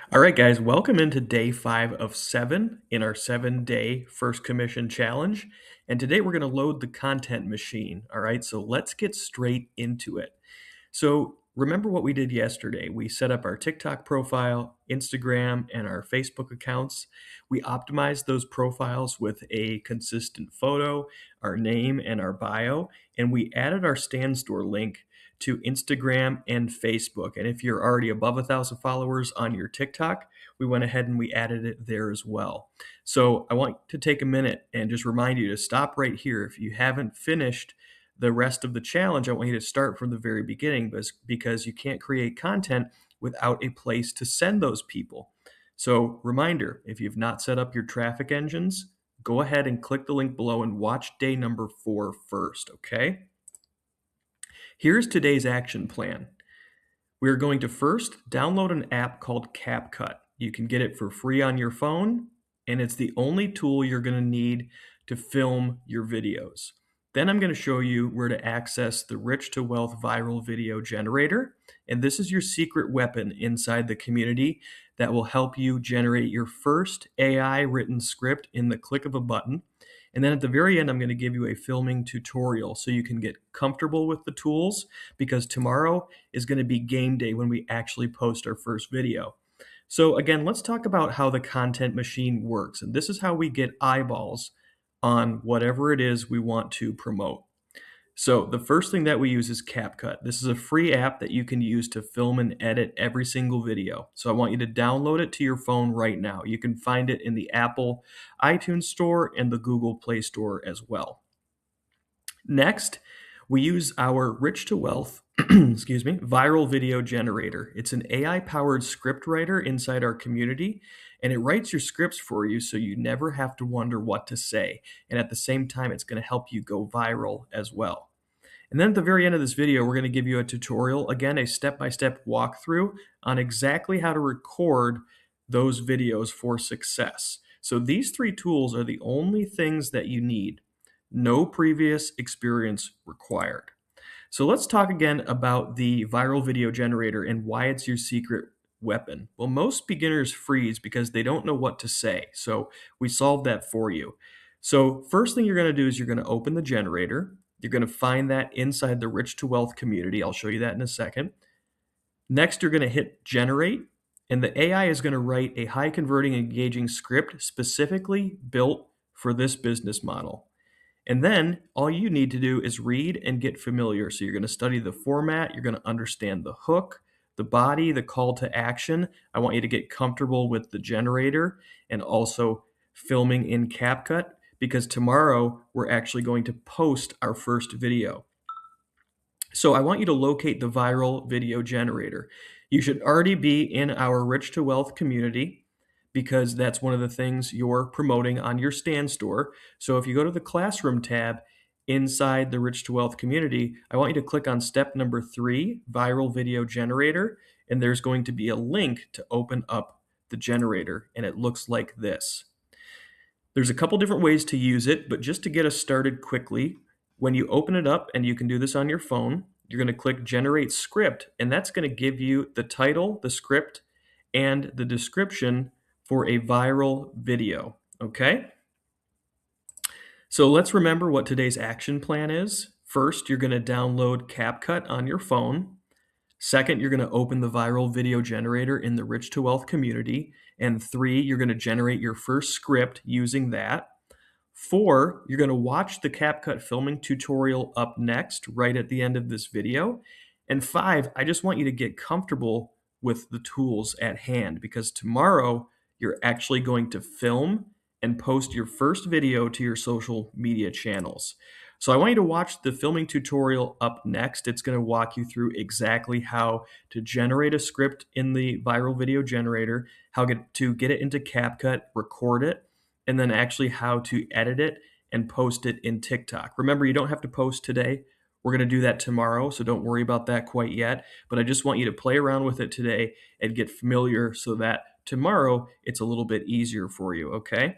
All right, guys, welcome into day 5 of 7 in our 7-day first commission challenge. And today we're going to load the content machine. All right, so let's get straight into it. So remember what we did yesterday. We set up our TikTok profile, Instagram, and our Facebook accounts. We optimized those profiles with a consistent photo, our name, and our bio. And we added our Stand Store link to Instagram and Facebook. And if you're already above 1,000 followers on your TikTok, we went ahead and we added it there as well. So I want to take a minute and just remind you to stop right here. If you haven't finished the rest of the challenge, I want you to start from the very beginning because you can't create content without a place to send those people. So reminder, if you've not set up your traffic engines, go ahead and click the link below and watch day number 4 first, okay? Here's today's action plan. We're going to first download an app called CapCut. You can get it for free on your phone, and it's the only tool you're going to need to film your videos. Then I'm going to show you where to access the Rich to Wealth viral video generator. And this is your secret weapon inside the community that will help you generate your first AI written script in the click of a button. And then at the very end, I'm going to give you a filming tutorial so you can get comfortable with the tools, because tomorrow is going to be game day when we actually post our first video. So again, let's talk about how the content machine works. And this is how we get eyeballs on whatever it is we want to promote. So the first thing that we use is CapCut. This is a free app that you can use to film and edit every single video. So I want you to download it to your phone right now. You can find it in the Apple iTunes Store and the Google Play Store as well. Next, we use our Rich to Wealth viral video generator. It's an AI-powered script writer inside our community, and it writes your scripts for you so you never have to wonder what to say. And at the same time, it's going to help you go viral as well. And then at the very end of this video, we're going to give you a tutorial, again, a step-by-step walkthrough on exactly how to record those videos for success. So these 3 tools are the only things that you need. No previous experience required. So let's talk again about the viral video generator and why it's your secret weapon. Well, most beginners freeze because they don't know what to say. So we solved that for you. So first thing you're going to do is you're going to open the generator. You're going to find that inside the Rich to Wealth community. I'll show you that in a second. Next, you're going to hit generate, and the AI is going to write a high converting, engaging script specifically built for this business model. And then all you need to do is read and get familiar. So you're going to study the format, you're going to understand the hook, the body, the call to action. I want you to get comfortable with the generator and also filming in CapCut, because tomorrow we're actually going to post our first video. So I want you to locate the viral video generator. You should already be in our Rich to Wealth community, because that's one of the things you're promoting on your Stand Store. So if you go to the Classroom tab inside the Rich to Wealth community, I want you to click on step number 3, Viral Video Generator, and there's going to be a link to open up the generator, and it looks like this. There's a couple different ways to use it, but just to get us started quickly, when you open it up, and you can do this on your phone, you're going to click Generate Script, and that's going to give you the title, the script, and the description for a viral video, okay? So let's remember what today's action plan is. First, you're going to download CapCut on your phone. Second, you're going to open the viral video generator in the Rich to Wealth community. And 3, you're going to generate your first script using that. 4, you're going to watch the CapCut filming tutorial up next, right at the end of this video. And 5, I just want you to get comfortable with the tools at hand, because tomorrow you're actually going to film and post your first video to your social media channels. So I want you to watch the filming tutorial up next. It's going to walk you through exactly how to generate a script in the viral video generator, how to get it into CapCut, record it, and then actually how to edit it and post it in TikTok. Remember, you don't have to post today. We're going to do that tomorrow, so don't worry about that quite yet. But I just want you to play around with it today and get familiar so that tomorrow it's a little bit easier for you, okay?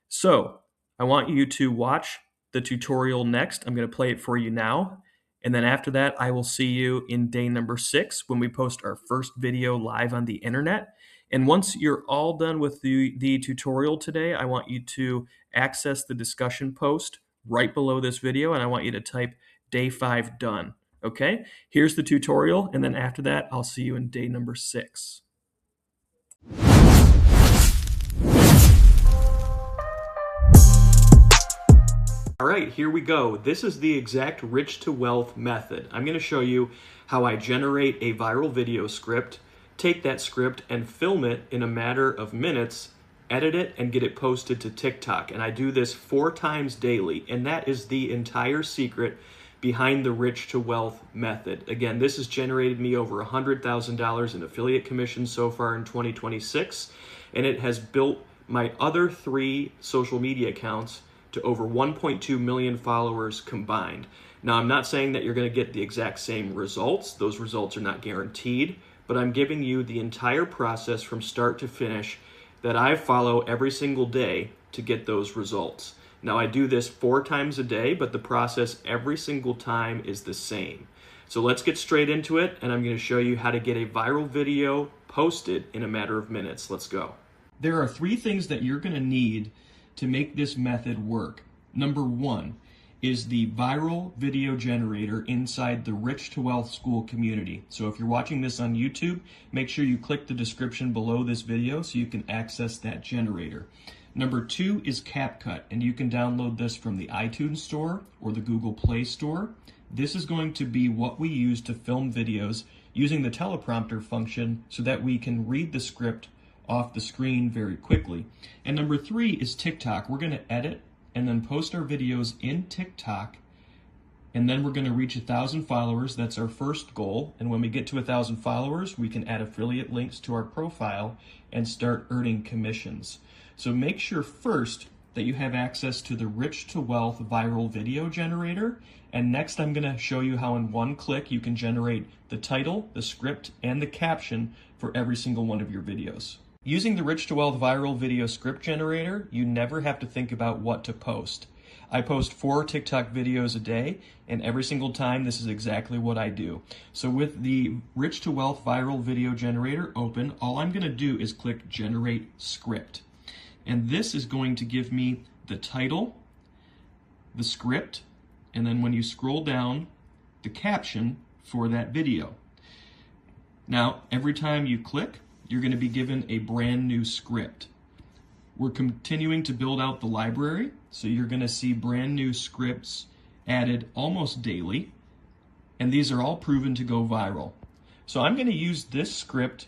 So I want you to watch the tutorial next. I'm going to play it for you now. And then after that, I will see you in day number 6 when we post our first video live on the internet. And once you're all done with the tutorial today, I want you to access the discussion post right below this video, and I want you to type day 5 done. Okay, here's the tutorial, and then after that, I'll see you in day number 6. All right, here we go. This is the exact Rich to Wealth method. I'm going to show you how I generate a viral video script, take that script and film it in a matter of minutes, edit it, and get it posted to TikTok. And I do this 4 times daily, and that is the entire secret behind the Rich to Wealth method. Again, this has generated me over $100,000 in affiliate commissions so far in 2026, and it has built my other 3 social media accounts to over 1.2 million followers combined. Now, I'm not saying that you're going to get the exact same results. Those results are not guaranteed, but I'm giving you the entire process from start to finish that I follow every single day to get those results. Now, I do this 4 times a day, but the process every single time is the same. So let's get straight into it, and I'm going to show you how to get a viral video posted in a matter of minutes. Let's go. There are 3 things that you're going to need to make this method work. Number 1 is the viral video generator inside the Rich to Wealth School community. So if you're watching this on YouTube, make sure you click the description below this video so you can access that generator. Number 2 is CapCut, and you can download this from the iTunes Store or the Google Play Store. This is going to be what we use to film videos using the teleprompter function so that we can read the script off the screen very quickly. And number 3 is TikTok. We're going to edit and then post our videos in TikTok, and then we're going to reach 1,000 followers. That's our first goal. And when we get to 1,000 followers, we can add affiliate links to our profile and start earning commissions. So make sure first that you have access to the Rich to Wealth viral video generator. And next I'm going to show you how in 1 click you can generate the title, the script, and the caption for every single one of your videos. Using the Rich to Wealth viral video script generator, you never have to think about what to post. I post 4 TikTok videos a day, and every single time this is exactly what I do. So with the Rich to Wealth viral video generator open, all I'm going to do is click Generate Script. And this is going to give me the title, the script, and then when you scroll down, the caption for that video. Now, every time you click, you're going to be given a brand new script. We're continuing to build out the library, so you're going to see brand new scripts added almost daily, and these are all proven to go viral. So I'm going to use this script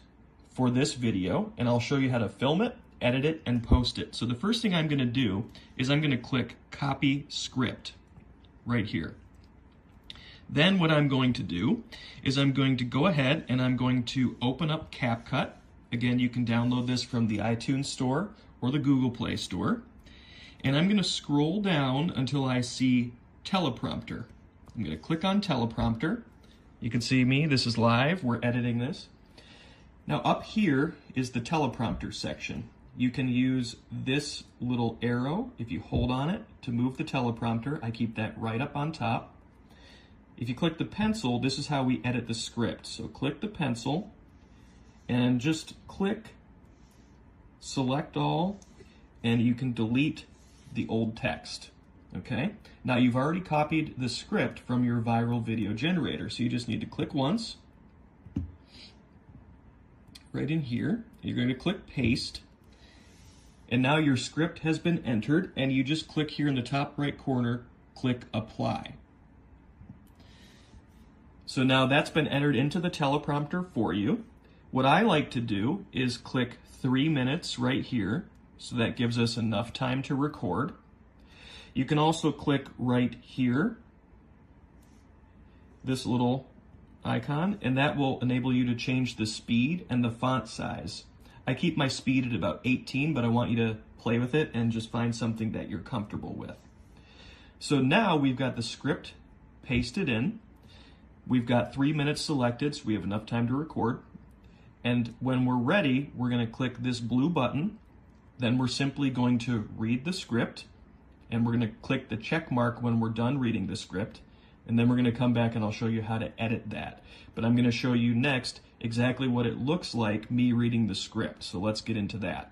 for this video, and I'll show you how to film it, edit it, and post it. So the first thing I'm going to do is I'm going to click Copy Script right here. Then what I'm going to do is I'm going to go ahead and I'm going to open up CapCut. Again, you can download this from the iTunes Store or the Google Play Store. And I'm going to scroll down until I see teleprompter. I'm going to click on teleprompter. You can see me, this is live, we're editing this. Now up here is the teleprompter section. You can use this little arrow, if you hold on it, to move the teleprompter. I keep that right up on top. If you click the pencil, this is how we edit the script. So click the pencil and just click select all, and you can delete the old text. Okay? Now you've already copied the script from your viral video generator, so you just need to click once right in here. You're going to click paste, and now your script has been entered, and you just click here in the top right corner, click apply. So now that's been entered into the teleprompter for you. What I like to do is click 3 minutes right here, so that gives us enough time to record. You can also click right here, this little icon, and that will enable you to change the speed and the font size. I keep my speed at about 18, but I want you to play with it and just find something that you're comfortable with. So now we've got the script pasted in. We've got 3 minutes selected, so we have enough time to record. And when we're ready, we're going to click this blue button. Then we're simply going to read the script, and we're going to click the check mark when we're done reading the script. and then we're going to come back and I'll show you how to edit that. But I'm going to show you next exactly what it looks like me reading the script. So let's get into that.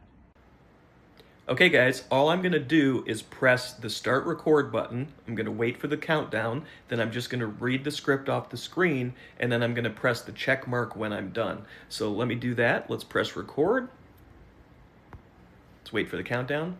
Okay guys, all I'm going to do is press the start record button. I'm going to wait for the countdown, then I'm just going to read the script off the screen, and then I'm going to press the check mark when I'm done. So let me do that. Let's press record. Let's wait for the countdown.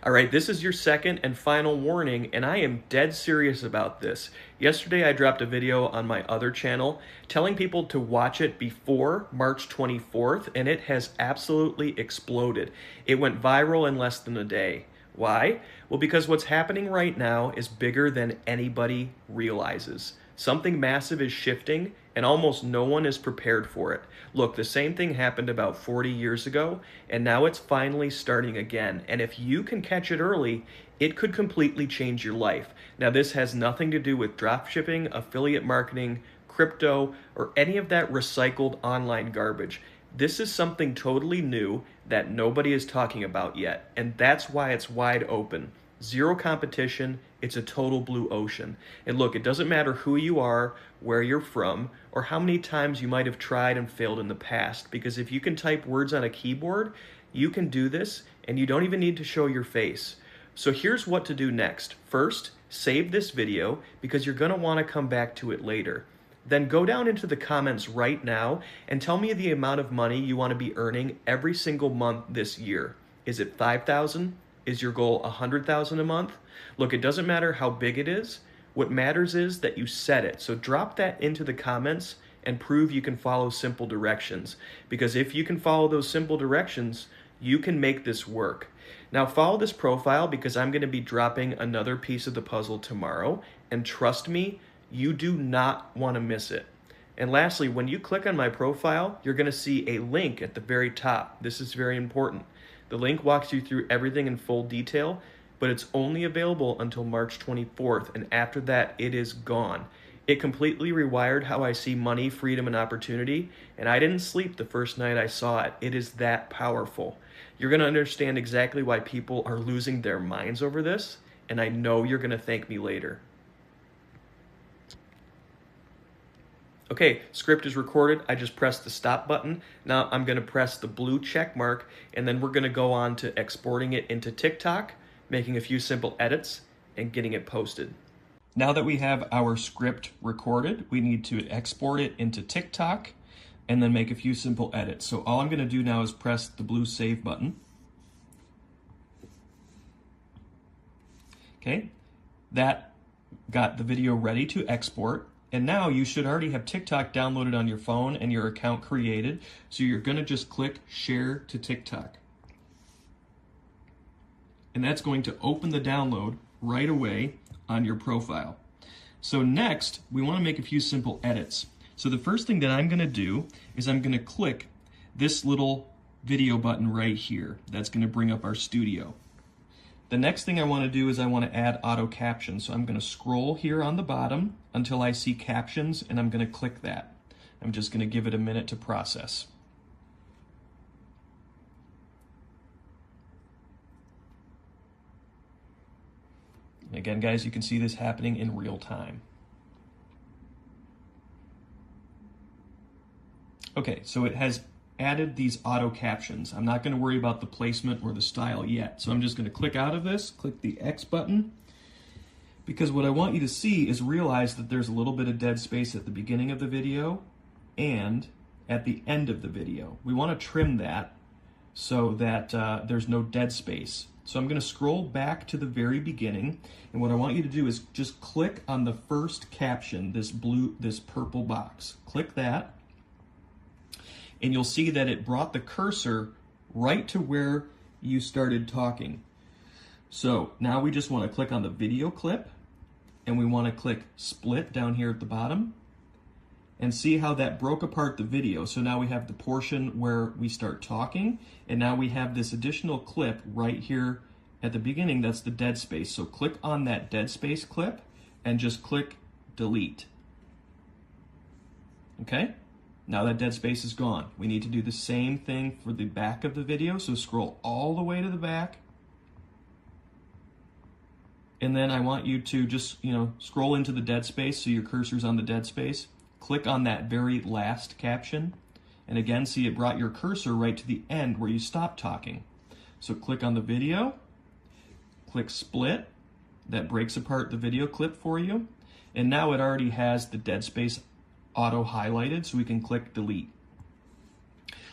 All right, this is your second and final warning, and I am dead serious about this. Yesterday, I dropped a video on my other channel telling people to watch it before March 24th, and it has absolutely exploded. It went viral in less than a day. Why? Well, because what's happening right now is bigger than anybody realizes. Something massive is shifting, and almost no one is prepared for it. Look, the same thing happened about 40 years ago, and now it's finally starting again. And if you can catch it early, it could completely change your life. Now, this has nothing to do with dropshipping, affiliate marketing, crypto, or any of that recycled online garbage. This is something totally new that nobody is talking about yet, and that's why it's wide open. Zero competition, it's a total blue ocean. And look, it doesn't matter who you are, where you're from, or how many times you might have tried and failed in the past, because if you can type words on a keyboard, you can do this, and you don't even need to show your face. So here's what to do next. First, save this video, because you're going to want to come back to it later. Then go down into the comments right now and tell me the amount of money you want to be earning every single month this year. Is it $5,000? Is your goal $100,000 a month? Look, it doesn't matter how big it is. What matters is that you set it. So drop that into the comments and prove you can follow simple directions. Because if you can follow those simple directions, you can make this work. Now follow this profile, because I'm going to be dropping another piece of the puzzle tomorrow. And trust me, you do not want to miss it. And lastly, when you click on my profile, you're going to see a link at the very top. This is very important. The link walks you through everything in full detail, but it's only available until March 24th, and after that, it is gone. It completely rewired how I see money, freedom, and opportunity, and I didn't sleep the first night I saw it. It is that powerful. You're going to understand exactly why people are losing their minds over this, and I know you're going to thank me later. Okay, script is recorded. I just pressed the stop button. Now I'm going to press the blue check mark, and then we're going to go on to exporting it into TikTok, making a few simple edits, and getting it posted. Now that we have our script recorded, we need to export it into TikTok and then make a few simple edits. So all I'm going to do now is press the blue save button. Okay, that got the video ready to export. And now you should already have TikTok downloaded on your phone and your account created. So you're going to just click share to TikTok. And that's going to open the download right away on your profile. So next, we want to make a few simple edits. So the first thing that I'm going to do is I'm going to click this little video button right here. That's going to bring up our studio. The next thing I want to do is I want to add auto captions. So I'm going to scroll here on the bottom until I see captions, and I'm going to click that. I'm just going to give it a minute to process. And again, guys, you can see this happening in real time. Okay, so it has added these auto captions. I'm not going to worry about the placement or the style yet. So I'm just going to click out of this, click the X button, because what I want you to see is realize that there's a little bit of dead space at the beginning of the video and at the end of the video. We want to trim that so that there's no dead space. So I'm going to scroll back to the very beginning, and what I want you to do is just click on the first caption, this purple box. Click that. And you'll see that it brought the cursor right to where you started talking. So now we just want to click on the video clip, and we want to click split down here at the bottom, and see how that broke apart the video. So now we have the portion where we start talking, and now we have this additional clip right here at the beginning. That's the dead space. So click on that dead space clip and just click delete. Okay? Now that dead space is gone. We need to do the same thing for the back of the video. So scroll all the way to the back And then I want you to just, scroll into the dead space so your cursor's on the dead space. Click on that very last caption. And again, see, it brought your cursor right to the end where you stopped talking. So click on the video, click split. That breaks apart the video clip for you. And now it already has the dead space auto highlighted, so we can click delete.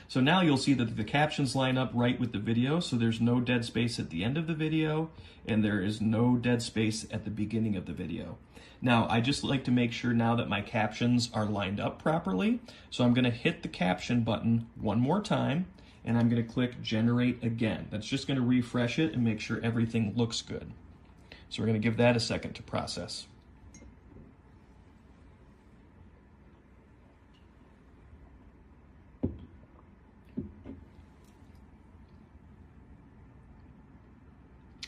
So now you'll see that the captions line up right with the video, so there's no dead space at the end of the video, and there is no dead space at the beginning of the video. Now, I just like to make sure now that my captions are lined up properly, so I'm going to hit the caption button one more time, and I'm going to click generate again. That's just going to refresh it and make sure everything looks good. So we're going to give that a second to process.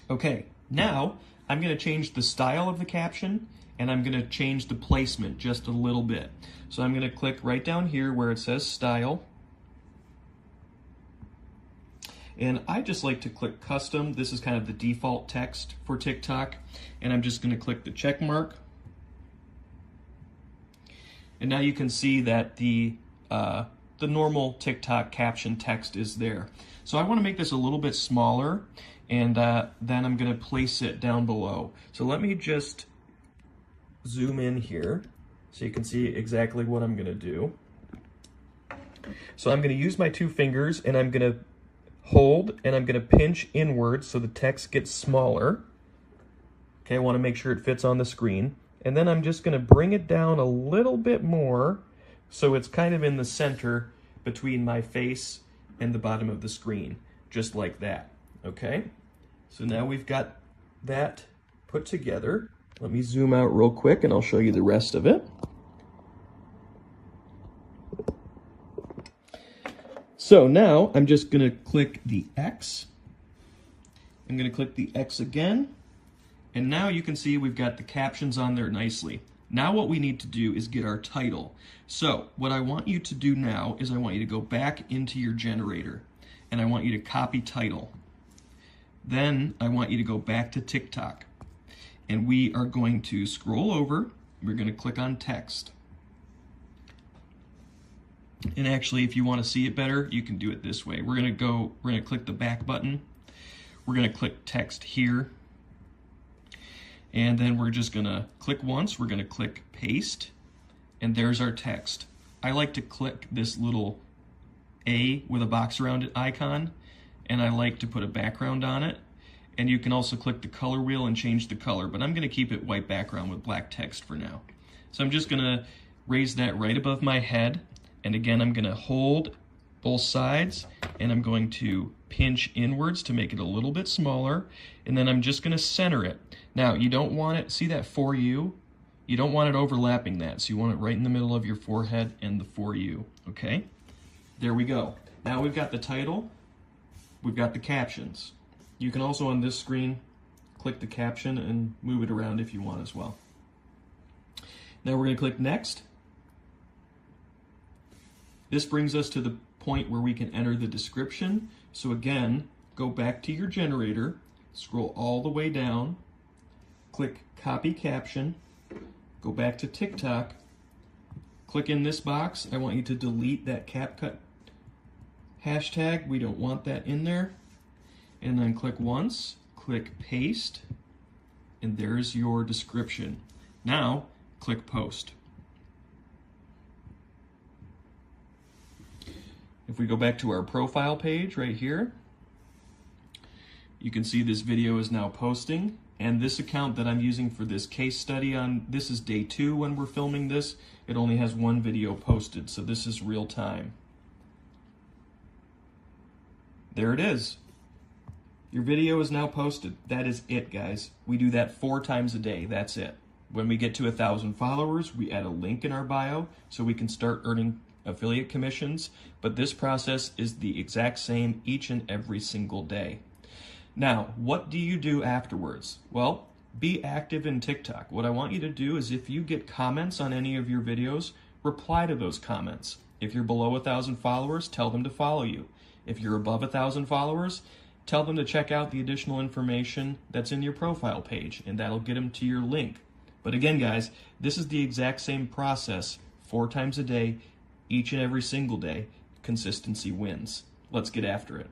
Okay, now I'm going to change the style of the caption, and I'm going to change the placement just a little bit. So I'm going to click right down here where it says style. And I just like to click custom. This is kind of the default text for TikTok. And I'm just going to click the check mark. And now you can see that the normal TikTok caption text is there. So I want to make this a little bit smaller, and then I'm going to place it down below. So let me just zoom in here so you can see exactly what I'm going to do. So I'm going to use my two fingers, and I'm going to hold, and I'm going to pinch inwards so the text gets smaller. Okay, I want to make sure it fits on the screen. And then I'm just going to bring it down a little bit more so it's kind of in the center between my face and the bottom of the screen, just like that. Okay, so now we've got that put together. Let me zoom out real quick and I'll show you the rest of it. So now I'm just going to click the X. I'm going to click the X again. And now you can see we've got the captions on there nicely. Now what we need to do is get our title. So what I want you to do now is I want you to go back into your generator, and I want you to copy title. Then I want you to go back to TikTok, and we are going to scroll over. We're going to click on text. And actually, if you want to see it better, you can do it this way. We're going to click the back button. We're going to click text here. And then we're just going to click once. We're going to click paste. And there's our text. I like to click this little A with a box around it icon. And I like to put a background on it. And you can also click the color wheel and change the color. But I'm going to keep it white background with black text for now. So I'm just going to raise that right above my head. And again, I'm going to hold both sides, and I'm going to pinch inwards to make it a little bit smaller, and then I'm just going to center it. Now, you don't want it, see that for you? You don't want it overlapping that, so you want it right in the middle of your forehead and the for you, okay? There we go. Now we've got the title, we've got the captions. You can also on this screen click the caption and move it around if you want as well. Now we're going to click next. This brings us to the point where we can enter the description. So again, go back to your generator, scroll all the way down, click copy caption, go back to TikTok, click in this box. I want you to delete that CapCut hashtag. We don't want that in there. And then click once, click paste, and there's your description. Now, click post. If we go back to our profile page right here, you can see this video is now posting, and this account that I'm using for this case study this is day 2 when we're filming this. It only has 1 video posted, so this is real time. There it is. Your video is now posted. That is it, guys. We do that 4 times a day. That's it. When we get to 1,000 followers, we add a link in our bio so we can start earning affiliate commissions, but this process is the exact same each and every single day. Now, what do you do afterwards? Well, be active in TikTok. What I want you to do is if you get comments on any of your videos, reply to those comments. If you're below 1,000 followers, tell them to follow you. If you're above 1,000 followers, tell them to check out the additional information that's in your profile page, and that'll get them to your link. But again, guys, this is the exact same process 4 times a day, each and every single day. Consistency wins. Let's get after it.